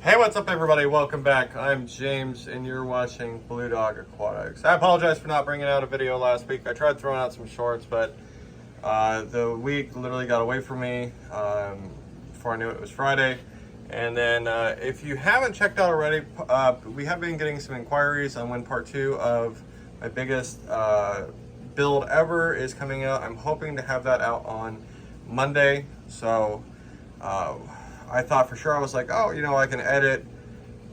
Hey, what's up everybody? Welcome back. I'm James and you're watching Blue Dog Aquatics. I apologize for not bringing out a video last week. I tried throwing out some shorts, but the week literally got away from me before I knew it was Friday. And then if you haven't checked out already, we have been getting some inquiries on when part 2 of my biggest build ever is coming out. I'm hoping to have that out on Monday. So I thought for sure, I was like, oh, you know, I can edit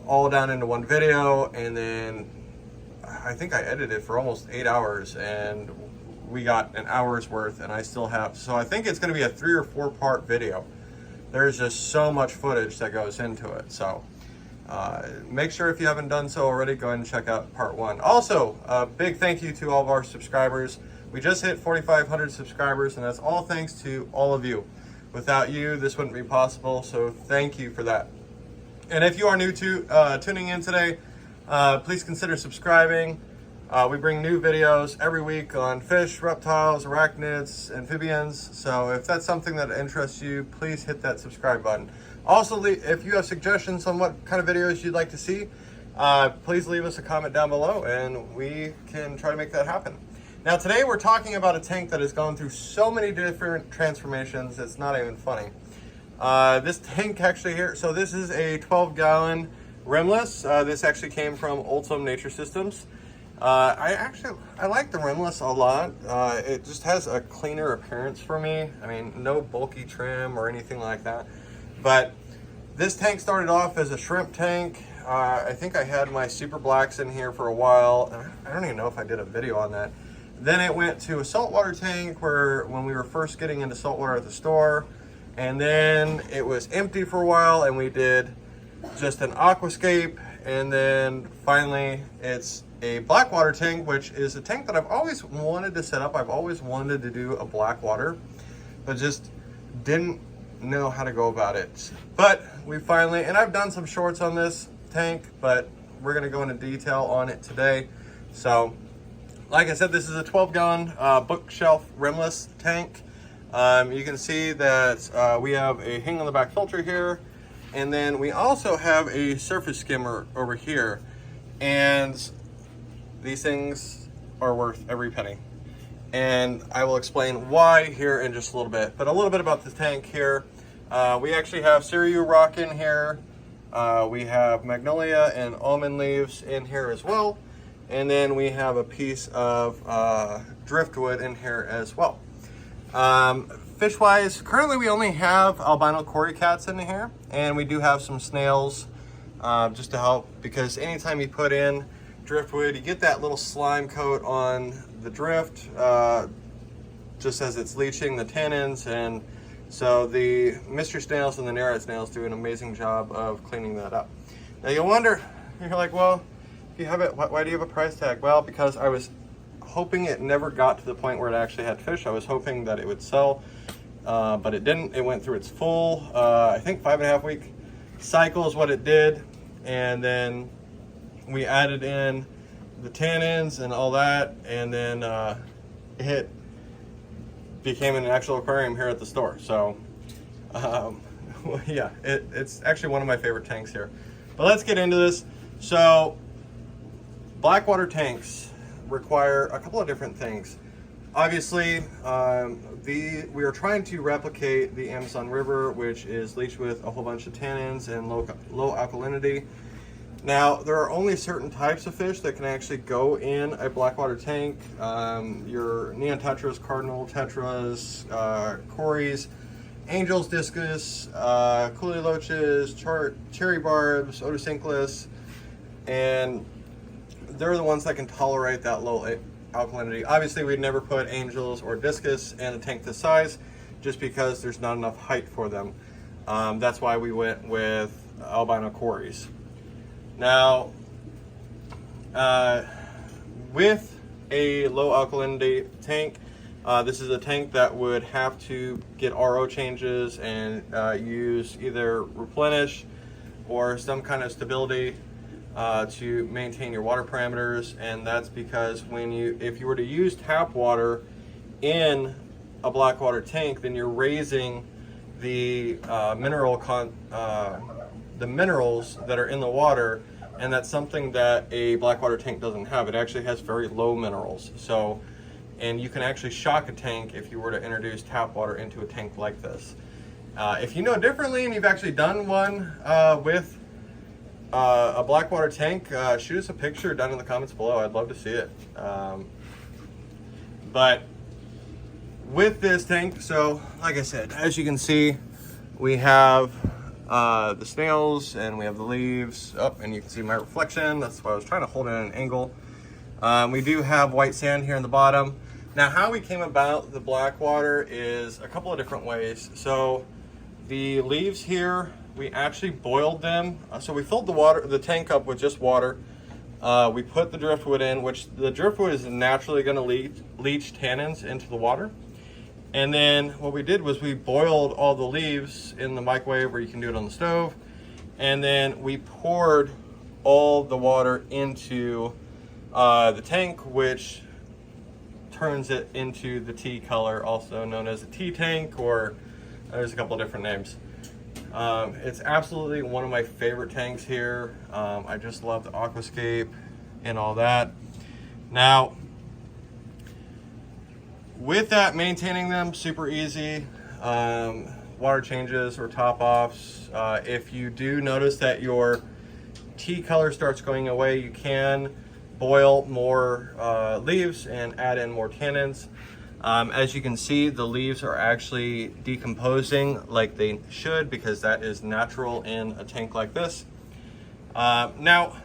all down into one video, and then I think I edited for almost 8 hours and we got an hour's worth, and I still have, so I think it's going to be a 3 or 4 part video. There's just so much footage that goes into it. So make sure, if you haven't done so already, go ahead and check out part 1. Also, a big thank you to all of our subscribers. We just hit 4,500 subscribers, and that's all thanks to all of you. Without you, this wouldn't be possible, so thank you for that. And if you are new to tuning in today, please consider subscribing. We bring new videos every week on fish, reptiles, arachnids, amphibians. So if that's something that interests you, please hit that subscribe button. Also, if you have suggestions on what kind of videos you'd like to see, please leave us a comment down below and we can try to make that happen. Now today we're talking about a tank that has gone through so many different transformations, it's not even funny. This tank actually here, so this is a 12-gallon rimless. This actually came from Ultim Nature Systems. I like the rimless a lot. It just has a cleaner appearance for me. I mean, no bulky trim or anything like that. But this tank started off as a shrimp tank. I think I had my super blacks in here for a while. I don't even know if I did a video on that. Then it went to a saltwater tank when we were first getting into saltwater at the store. And then it was empty for a while and we did just an aquascape. And then finally it's a blackwater tank, which is a tank that I've always wanted to set up. I've always wanted to do a blackwater, but just didn't know how to go about it. But we finally, and I've done some shorts on this tank, but we're gonna go into detail on it today. So, like I said, this is a 12-gallon bookshelf rimless tank. You can see that we have a hang on the back filter here, and then we also have a surface skimmer over here. And these things are worth every penny. And I will explain why here in just a little bit. But a little bit about the tank here. We actually have Siriu rock in here. We have magnolia and almond leaves in here as well. And then we have a piece of driftwood in here as well. Fish-wise, currently we only have albino cory cats in here, and we do have some snails just to help, because anytime you put in driftwood, you get that little slime coat on the drift just as it's leaching the tannins, and so the mystery snails and the narrow snails do an amazing job of cleaning that up. Now you'll wonder, you're like, well, you have it, why do you have a price tag? Well, because I was hoping it never got to the point where it actually had fish. I was hoping that it would sell, but it didn't. It went through its full, I think 5.5 week cycle is what it did. And then we added in the tannins and all that. And then it became an actual aquarium here at the store. So yeah, it's actually one of my favorite tanks here. But let's get into this. So blackwater tanks require a couple of different things. Obviously, we are trying to replicate the Amazon River, which is leached with a whole bunch of tannins and low alkalinity. Now, there are only certain types of fish that can actually go in a blackwater tank. Your neon tetras, cardinal tetras, cories, angels, discus, coolie loaches, cherry barbs, otocinclus, and they're the ones that can tolerate that low alkalinity. Obviously, we'd never put angels or discus in a tank this size, just because there's not enough height for them. That's why we went with albino cories. Now, with a low alkalinity tank, this is a tank that would have to get RO changes and use either replenish or some kind of stability to maintain your water parameters. And that's because if you were to use tap water in a blackwater tank, then you're raising the the minerals that are in the water, and that's something that a blackwater tank doesn't have. It actually has very low minerals. So, and you can actually shock a tank if you were to introduce tap water into a tank like this. If you know differently and you've actually done one with a blackwater tank, shoot us a picture down in the comments below. I'd love to see it. But with this tank, so like I said, as you can see, we have the snails and we have the leaves up, and you can see my reflection. That's why I was trying to hold it at an angle. We do have white sand here in the bottom. Now, how we came about the blackwater is a couple of different ways. So the leaves here, we actually boiled them. So we filled the tank up with just water. We put the driftwood in, which the driftwood is naturally going to leach tannins into the water. And then what we did was we boiled all the leaves in the microwave, or you can do it on the stove. And then we poured all the water into the tank, which turns it into the tea color, also known as a tea tank, or there's a couple of different names. It's absolutely one of my favorite tanks here. I just love the aquascape and all that. Now, with that, maintaining them super easy. Water changes or top offs. If you do notice that your tea color starts going away, you can boil more leaves and add in more tannins. As you can see, the leaves are actually decomposing like they should, because that is natural in a tank like this. Now,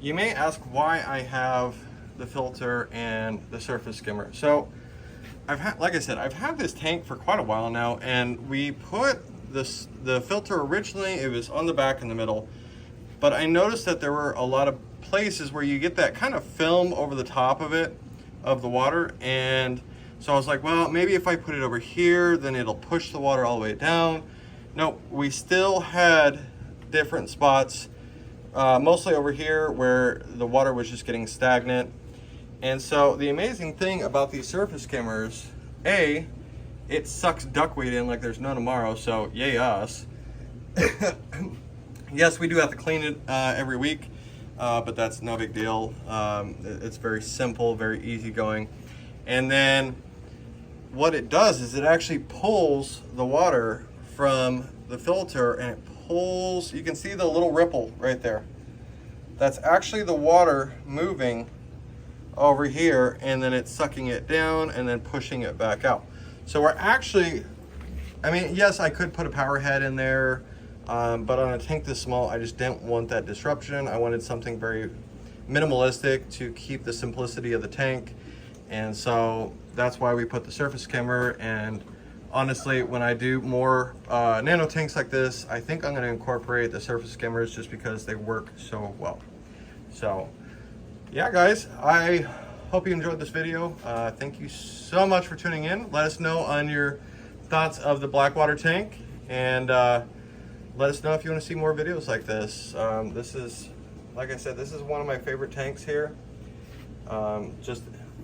you may ask why I have the filter and the surface skimmer. So, like I said, I've had this tank for quite a while now, and we put the filter originally, it was on the back in the middle, but I noticed that there were a lot of places where you get that kind of film over the top of it, of the water, and so I was like, well, maybe if I put it over here, then it'll push the water all the way down. No, we still had different spots, mostly over here where the water was just getting stagnant. And so the amazing thing about these surface skimmers, A, it sucks duckweed in like there's no tomorrow, so yay us. Yes, we do have to clean it every week, but that's no big deal. It's very simple, very easygoing. And then what it does is it actually pulls the water from the filter, and it pulls, you can see the little ripple right there. That's actually the water moving over here, and then it's sucking it down and then pushing it back out. So we're actually, I mean, yes, I could put a power head in there, but on a tank this small, I just didn't want that disruption. I wanted something very minimalistic to keep the simplicity of the tank. And so that's why we put the surface skimmer. And honestly, when I do more nano tanks like this, I think I'm going to incorporate the surface skimmers just because they work so well. So yeah, guys, I hope you enjoyed this video. Thank you so much for tuning in. Let us know on your thoughts of the blackwater tank, and let us know if you want to see more videos like this. This is, like I said, this is one of my favorite tanks here.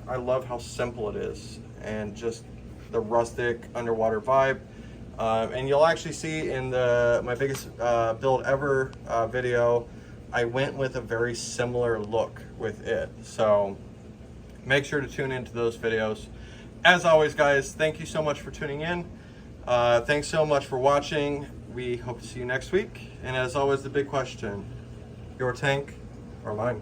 I love how simple it is, and just the rustic underwater vibe. And you'll actually see in my biggest build ever video, I went with a very similar look with it. So make sure to tune into those videos. As always, guys, thank you so much for tuning in. Thanks so much for watching. We hope to see you next week. And as always, the big question, your tank or mine?